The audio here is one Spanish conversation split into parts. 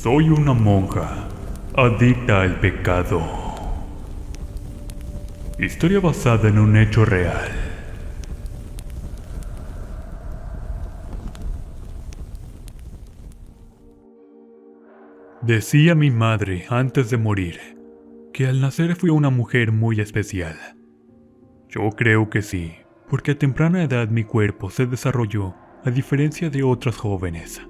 Soy una monja, adicta al pecado. Historia basada en un hecho real. Decía mi madre antes de morir que al nacer fui una mujer muy especial. Yo creo que sí, porque a temprana edad mi cuerpo se desarrolló a diferencia de otras jóvenes.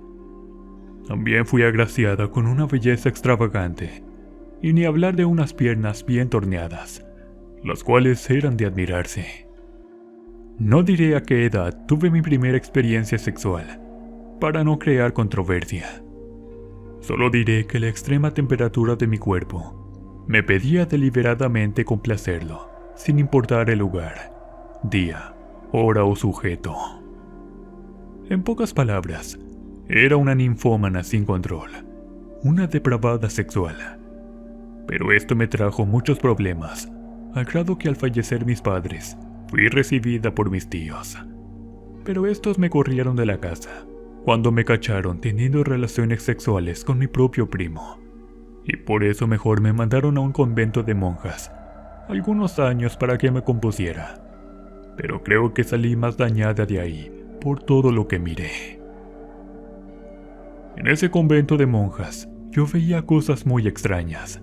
También fui agraciada con una belleza extravagante, y ni hablar de unas piernas bien torneadas, las cuales eran de admirarse. No diré a qué edad tuve mi primera experiencia sexual, para no crear controversia. Solo diré que la extrema temperatura de mi cuerpo me pedía deliberadamente complacerlo, sin importar el lugar, día, hora o sujeto. En pocas palabras, era una ninfómana sin control, una depravada sexual. Pero esto me trajo muchos problemas, al grado que al fallecer mis padres, fui recibida por mis tíos. Pero estos me corrieron de la casa, cuando me cacharon teniendo relaciones sexuales con mi propio primo. Y por eso mejor me mandaron a un convento de monjas, algunos años para que me compusiera. Pero creo que salí más dañada de ahí, por todo lo que miré. En ese convento de monjas, yo veía cosas muy extrañas.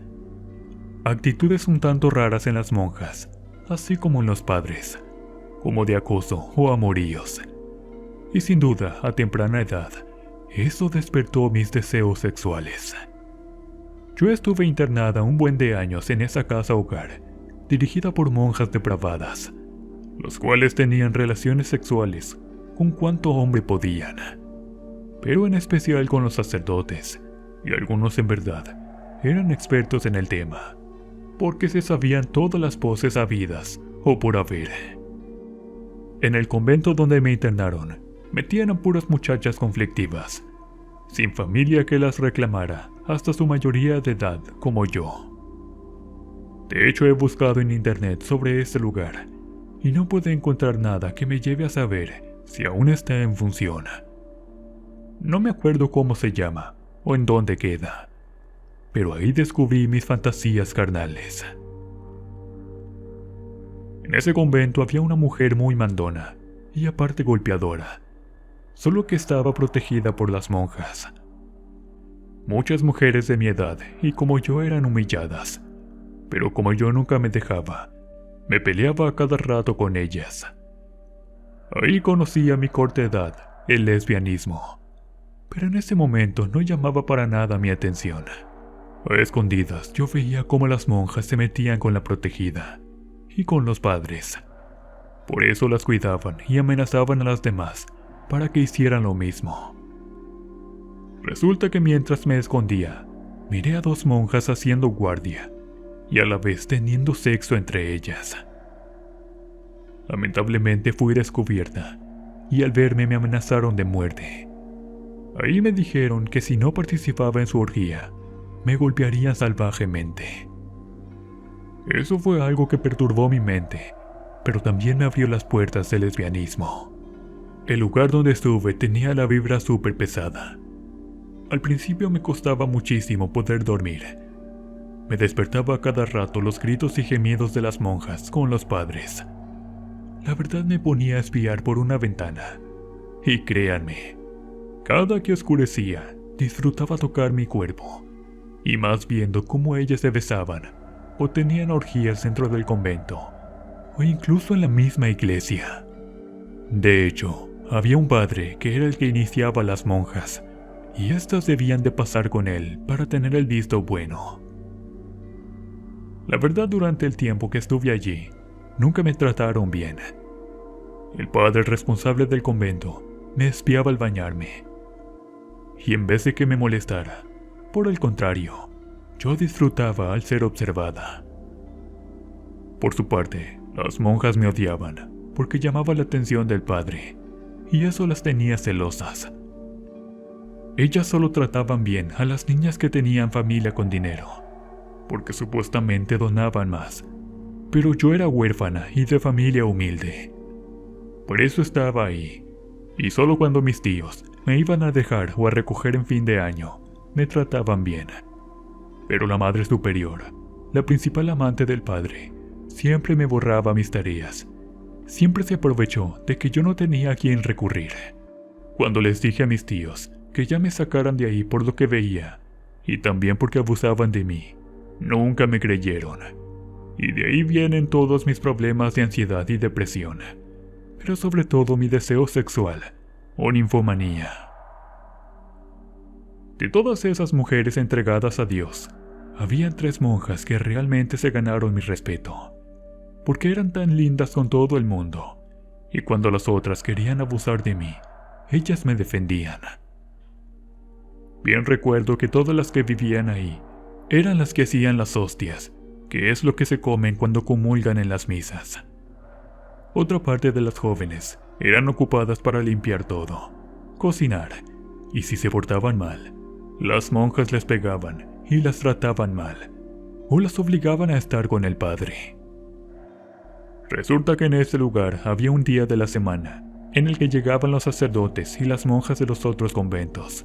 Actitudes un tanto raras en las monjas, así como en los padres, como de acoso o amoríos. Y sin duda, a temprana edad, eso despertó mis deseos sexuales. Yo estuve internada un buen de años en esa casa hogar, dirigida por monjas depravadas, los cuales tenían relaciones sexuales con cuanto hombre podían, pero en especial con los sacerdotes, y algunos en verdad eran expertos en el tema, porque se sabían todas las poses habidas o por haber. En el convento donde me internaron, metían a puras muchachas conflictivas, sin familia que las reclamara, hasta su mayoría de edad como yo. De hecho, he buscado en internet sobre este lugar, y no pude encontrar nada que me lleve a saber si aún está en función. No me acuerdo cómo se llama o en dónde queda, pero ahí descubrí mis fantasías carnales. En ese convento había una mujer muy mandona y aparte golpeadora, solo que estaba protegida por las monjas. Muchas mujeres de mi edad y como yo eran humilladas, pero como yo nunca me dejaba, me peleaba a cada rato con ellas. Ahí conocí a mi corta edad el lesbianismo, pero en ese momento no llamaba para nada mi atención. A escondidas yo veía cómo las monjas se metían con la protegida y con los padres. Por eso las cuidaban y amenazaban a las demás para que hicieran lo mismo. Resulta que mientras me escondía, miré a dos monjas haciendo guardia y a la vez teniendo sexo entre ellas. Lamentablemente fui descubierta y al verme me amenazaron de muerte. Ahí me dijeron que si no participaba en su orgía, me golpearían salvajemente. Eso fue algo que perturbó mi mente, pero también me abrió las puertas del lesbianismo. El lugar donde estuve tenía la vibra súper pesada. Al principio me costaba muchísimo poder dormir. Me despertaba a cada rato los gritos y gemidos de las monjas con los padres. La verdad me ponía a espiar por una ventana. Y créanme, cada que oscurecía, disfrutaba tocar mi cuerpo, y más viendo cómo ellas se besaban, o tenían orgías dentro del convento, o incluso en la misma iglesia. De hecho, había un padre que era el que iniciaba a las monjas, y éstas debían de pasar con él para tener el visto bueno. La verdad, durante el tiempo que estuve allí, nunca me trataron bien. El padre responsable del convento me espiaba al bañarme, y en vez de que me molestara, por el contrario, yo disfrutaba al ser observada. Por su parte, las monjas me odiaban, porque llamaba la atención del padre, y eso las tenía celosas. Ellas solo trataban bien a las niñas que tenían familia con dinero, porque supuestamente donaban más, pero yo era huérfana y de familia humilde. Por eso estaba ahí, y solo cuando mis tíos me iban a dejar o a recoger en fin de año, me trataban bien. Pero la Madre Superior, la principal amante del Padre, siempre me borraba mis tareas. Siempre se aprovechó de que yo no tenía a quien recurrir. Cuando les dije a mis tíos que ya me sacaran de ahí por lo que veía, y también porque abusaban de mí, nunca me creyeron. Y de ahí vienen todos mis problemas de ansiedad y depresión, pero sobre todo mi deseo sexual o ninfomanía. De todas esas mujeres entregadas a Dios, había 3 monjas que realmente se ganaron mi respeto, porque eran tan lindas con todo el mundo, y cuando las otras querían abusar de mí, ellas me defendían. Bien recuerdo que todas las que vivían ahí eran las que hacían las hostias, que es lo que se comen cuando comulgan en las misas. Otra parte de las jóvenes eran ocupadas para limpiar todo, cocinar, y si se portaban mal, las monjas les pegaban y las trataban mal, o las obligaban a estar con el padre. Resulta que en ese lugar había un día de la semana en el que llegaban los sacerdotes y las monjas de los otros conventos,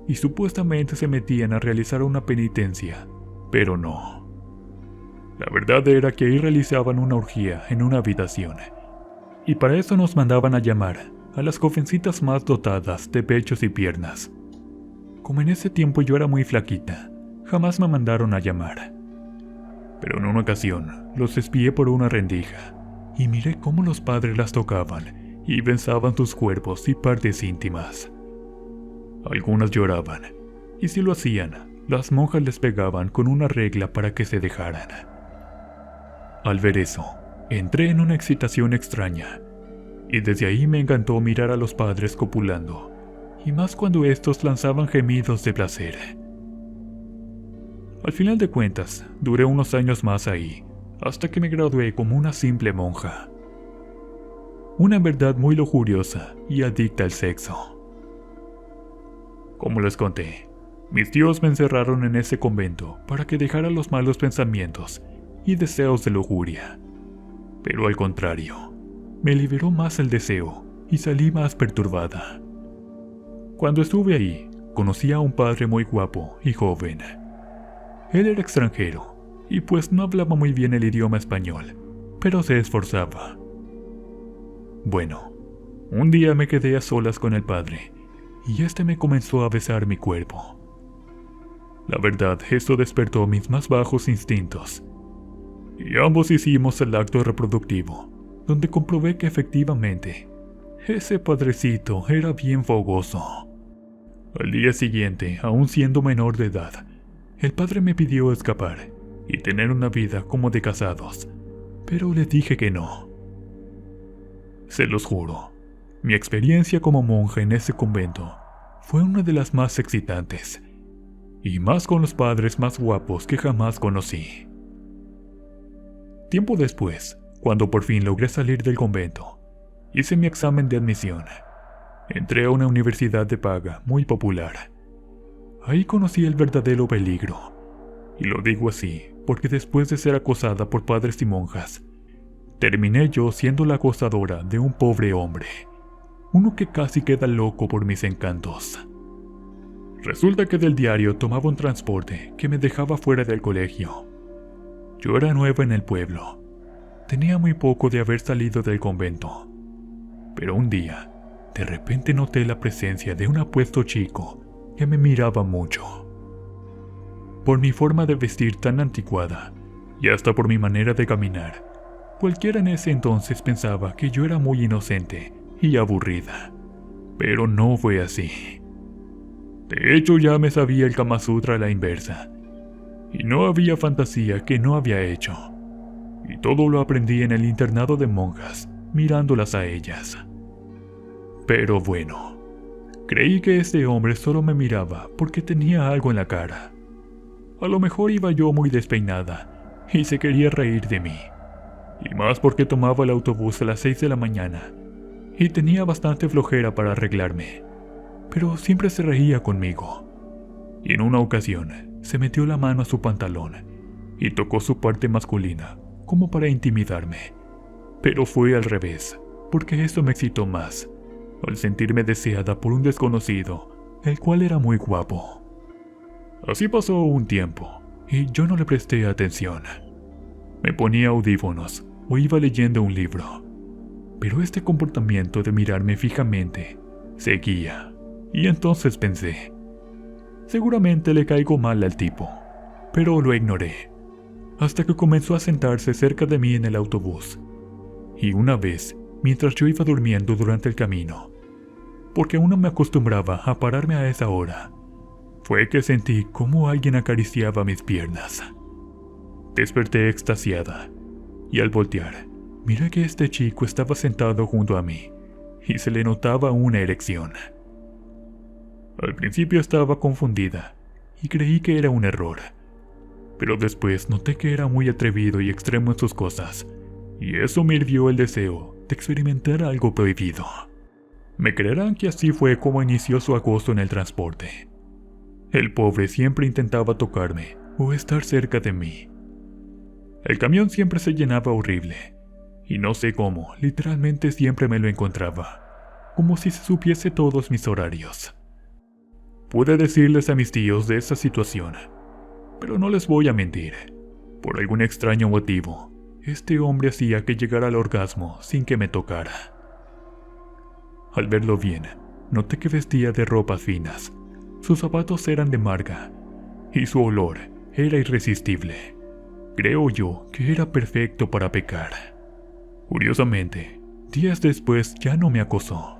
y supuestamente se metían a realizar una penitencia, pero no. La verdad era que ahí realizaban una orgía en una habitación, y para eso nos mandaban a llamar a las jovencitas más dotadas de pechos y piernas. Como en ese tiempo yo era muy flaquita, jamás me mandaron a llamar. Pero en una ocasión los espié por una rendija, y miré cómo los padres las tocaban y besaban sus cuerpos y partes íntimas. Algunas lloraban, y si lo hacían, las monjas les pegaban con una regla para que se dejaran. Al ver eso, entré en una excitación extraña, y desde ahí me encantó mirar a los padres copulando, y más cuando estos lanzaban gemidos de placer. Al final de cuentas, duré unos años más ahí, hasta que me gradué como una simple monja. Una en verdad muy lujuriosa y adicta al sexo. Como les conté, mis tíos me encerraron en ese convento para que dejara los malos pensamientos y deseos de lujuria. Pero al contrario, me liberó más el deseo y salí más perturbada. Cuando estuve ahí, conocí a un padre muy guapo y joven. Él era extranjero, y pues no hablaba muy bien el idioma español, pero se esforzaba. Bueno, un día me quedé a solas con el padre, y este me comenzó a besar mi cuerpo. La verdad, esto despertó mis más bajos instintos, y ambos hicimos el acto reproductivo, donde comprobé que efectivamente, ese padrecito era bien fogoso. Al día siguiente, aún siendo menor de edad, el padre me pidió escapar y tener una vida como de casados, pero le dije que no. Se los juro, mi experiencia como monja en ese convento fue una de las más excitantes, y más con los padres más guapos que jamás conocí. Tiempo después, cuando por fin logré salir del convento, hice mi examen de admisión. Entré a una universidad de paga muy popular. Ahí conocí el verdadero peligro, y lo digo así porque después de ser acosada por padres y monjas, terminé yo siendo la acosadora de un pobre hombre, uno que casi queda loco por mis encantos. Resulta que del diario tomaba un transporte que me dejaba fuera del colegio. Yo era nueva en el pueblo, tenía muy poco de haber salido del convento, pero un día, de repente noté la presencia de un apuesto chico que me miraba mucho. Por mi forma de vestir tan anticuada, y hasta por mi manera de caminar, cualquiera en ese entonces pensaba que yo era muy inocente y aburrida. Pero no fue así. De hecho, ya me sabía el Kama Sutra a la inversa, y no había fantasía que no había hecho. Y todo lo aprendí en el internado de monjas, mirándolas a ellas. Pero bueno, creí que este hombre solo me miraba porque tenía algo en la cara. A lo mejor iba yo muy despeinada y se quería reír de mí. Y más porque tomaba el autobús a las 6 de la mañana y tenía bastante flojera para arreglarme. Pero siempre se reía conmigo. Y en una ocasión se metió la mano a su pantalón y tocó su parte masculina como para intimidarme. Pero fue al revés, porque eso me excitó más, al sentirme deseada por un desconocido, el cual era muy guapo. Así pasó un tiempo, y yo no le presté atención. Me ponía audífonos o iba leyendo un libro. Pero este comportamiento de mirarme fijamente seguía, y entonces pensé, seguramente le caigo mal al tipo, pero lo ignoré, hasta que comenzó a sentarse cerca de mí en el autobús. Y una vez, mientras yo iba durmiendo durante el camino, porque aún no me acostumbraba a pararme a esa hora, fue que sentí cómo alguien acariciaba mis piernas. Desperté extasiada, y al voltear, miré que este chico estaba sentado junto a mí, y se le notaba una erección. Al principio estaba confundida, y creí que era un error, pero después noté que era muy atrevido y extremo en sus cosas, y eso me hirvió el deseo de experimentar algo prohibido. Me creerán que así fue como inició su acoso en el transporte. El pobre siempre intentaba tocarme o estar cerca de mí. El camión siempre se llenaba horrible, y no sé cómo, literalmente siempre me lo encontraba, como si se supiese todos mis horarios. Pude decirles a mis tíos de esa situación, pero no les voy a mentir. Por algún extraño motivo, este hombre hacía que llegara al orgasmo sin que me tocara. Al verlo bien, noté que vestía de ropas finas, sus zapatos eran de marca, y su olor era irresistible. Creo yo que era perfecto para pecar. Curiosamente, días después ya no me acosó,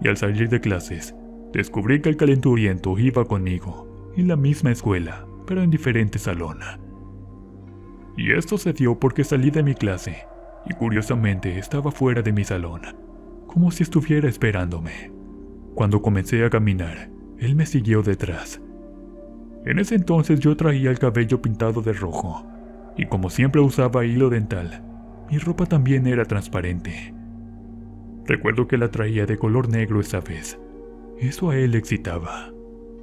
y al salir de clases, descubrí que el calenturiento iba conmigo, en la misma escuela, pero en diferente salón. Y esto se dio porque salí de mi clase, y curiosamente estaba fuera de mi salón, como si estuviera esperándome. Cuando comencé a caminar, él me siguió detrás. En ese entonces yo traía el cabello pintado de rojo, y como siempre usaba hilo dental, mi ropa también era transparente. Recuerdo que la traía de color negro esa vez. Eso a él le excitaba.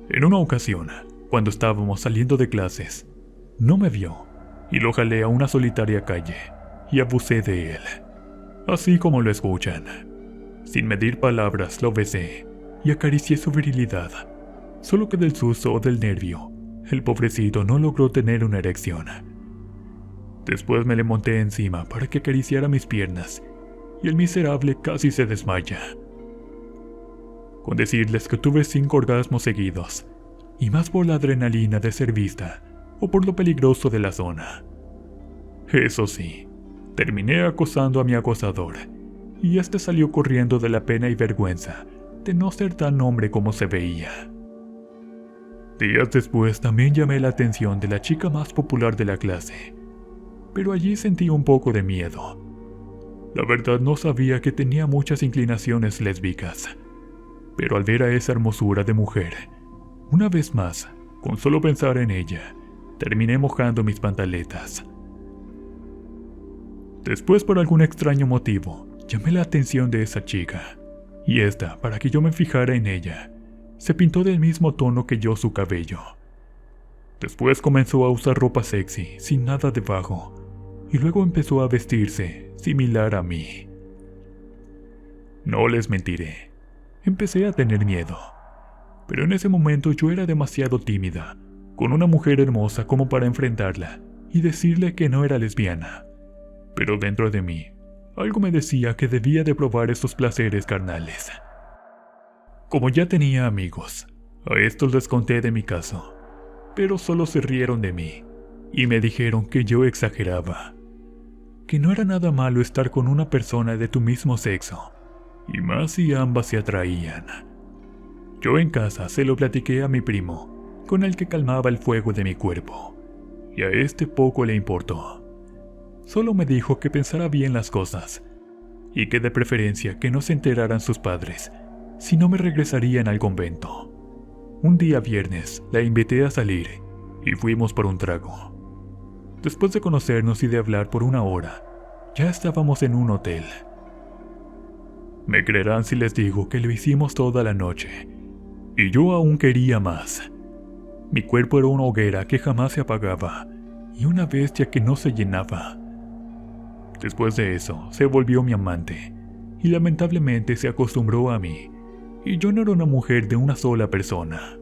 En una ocasión, cuando estábamos saliendo de clases, no me vio, y lo jalé a una solitaria calle, y abusé de él. Así como lo escuchan. Sin medir palabras lo besé, y acaricié su virilidad. Solo que del susto o del nervio, el pobrecito no logró tener una erección. Después me le monté encima para que acariciara mis piernas, y el miserable casi se desmaya. Con decirles que tuve 5 orgasmos seguidos, y más por la adrenalina de ser vista, o por lo peligroso de la zona. Eso sí, terminé acosando a mi acosador, y este salió corriendo de la pena y vergüenza de no ser tan hombre como se veía. Días después también llamé la atención de la chica más popular de la clase, pero allí sentí un poco de miedo. La verdad no sabía que tenía muchas inclinaciones lésbicas, pero al ver a esa hermosura de mujer, una vez más, con solo pensar en ella, terminé mojando mis pantaletas. Después, por algún extraño motivo, llamé la atención de esa chica, y esta, para que yo me fijara en ella, se pintó del mismo tono que yo su cabello. Después comenzó a usar ropa sexy, sin nada debajo, y luego empezó a vestirse similar a mí. No les mentiré, empecé a tener miedo, pero en ese momento yo era demasiado tímida, con una mujer hermosa como para enfrentarla y decirle que no era lesbiana. Pero dentro de mí, algo me decía que debía de probar esos placeres carnales. Como ya tenía amigos, a estos les conté de mi caso, pero solo se rieron de mí y me dijeron que yo exageraba, que no era nada malo estar con una persona de tu mismo sexo, y más si ambas se atraían. Yo en casa se lo platiqué a mi primo, con el que calmaba el fuego de mi cuerpo, y a este poco le importó. Solo me dijo que pensara bien las cosas, y que de preferencia que no se enteraran sus padres, si no me regresarían al convento. Un día viernes la invité a salir, y fuimos por un trago. Después de conocernos y de hablar por una hora, ya estábamos en un hotel. Me creerán si les digo que lo hicimos toda la noche, y yo aún quería más. Mi cuerpo era una hoguera que jamás se apagaba, y una bestia que no se llenaba. Después de eso, se volvió mi amante, y lamentablemente se acostumbró a mí, y yo no era una mujer de una sola persona.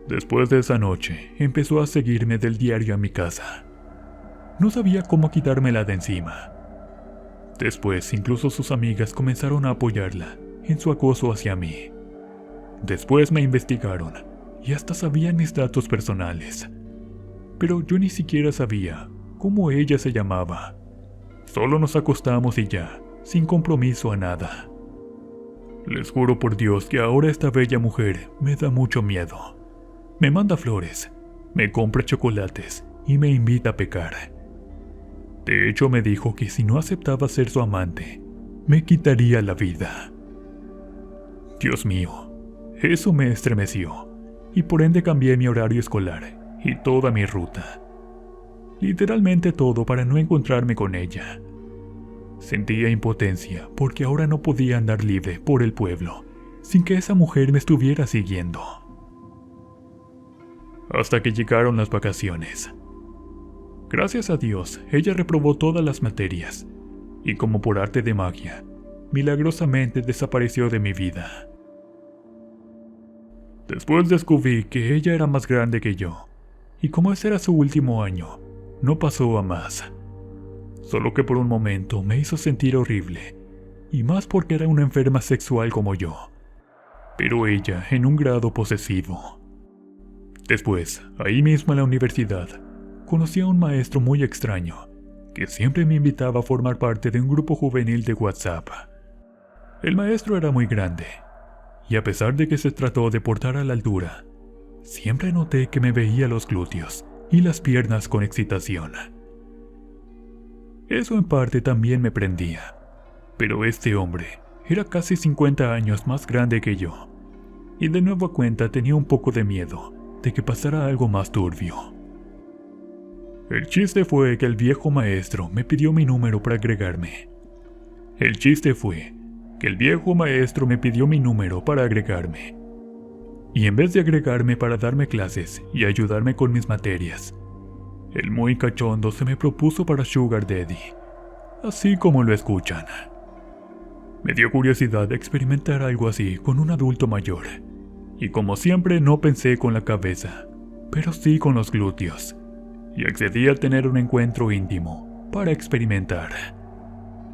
Después de esa noche, empezó a seguirme del diario a mi casa. No sabía cómo quitármela de encima. Después, incluso sus amigas comenzaron a apoyarla en su acoso hacia mí. Después me investigaron y hasta sabían mis datos personales. Pero yo ni siquiera sabía cómo ella se llamaba. Solo nos acostamos y ya, sin compromiso a nada. Les juro por Dios que ahora esta bella mujer me da mucho miedo. Me manda flores, me compra chocolates y me invita a pecar. De hecho, me dijo que si no aceptaba ser su amante, me quitaría la vida. Dios mío, eso me estremeció, y por ende cambié mi horario escolar y toda mi ruta. Literalmente todo para no encontrarme con ella. Sentía impotencia porque ahora no podía andar libre por el pueblo, sin que esa mujer me estuviera siguiendo. Hasta que llegaron las vacaciones. Gracias a Dios, ella reprobó todas las materias, y como por arte de magia, milagrosamente desapareció de mi vida. Después descubrí que ella era más grande que yo, y como ese era su último año, no pasó a más. Solo que por un momento me hizo sentir horrible, y más porque era una enferma sexual como yo, pero ella en un grado posesivo. Después, ahí mismo en la universidad, conocí a un maestro muy extraño, que siempre me invitaba a formar parte de un grupo juvenil de WhatsApp. El maestro era muy grande, y a pesar de que se trató de portar a la altura, siempre noté que me veía los glúteos y las piernas con excitación. Eso en parte también me prendía, pero este hombre era casi 50 años más grande que yo, y de nueva cuenta tenía un poco de miedo de que pasara algo más turbio. El chiste fue que el viejo maestro me pidió mi número para agregarme. Y en vez de agregarme para darme clases y ayudarme con mis materias, el muy cachondo se me propuso para Sugar Daddy, así como lo escuchan. Me dio curiosidad experimentar algo así con un adulto mayor, y como siempre no pensé con la cabeza, pero sí con los glúteos, y accedí a tener un encuentro íntimo para experimentar.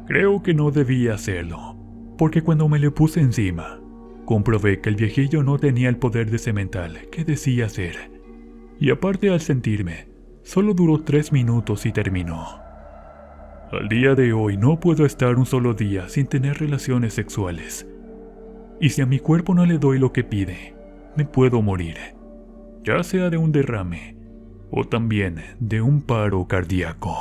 Creo que no debía hacerlo, porque cuando me le puse encima, comprobé que el viejillo no tenía el poder de cemental que decía ser, y aparte al sentirme, solo duró 3 minutos y terminó. Al día de hoy no puedo estar un solo día sin tener relaciones sexuales, y si a mi cuerpo no le doy lo que pide, me puedo morir, ya sea de un derrame o también de un paro cardíaco.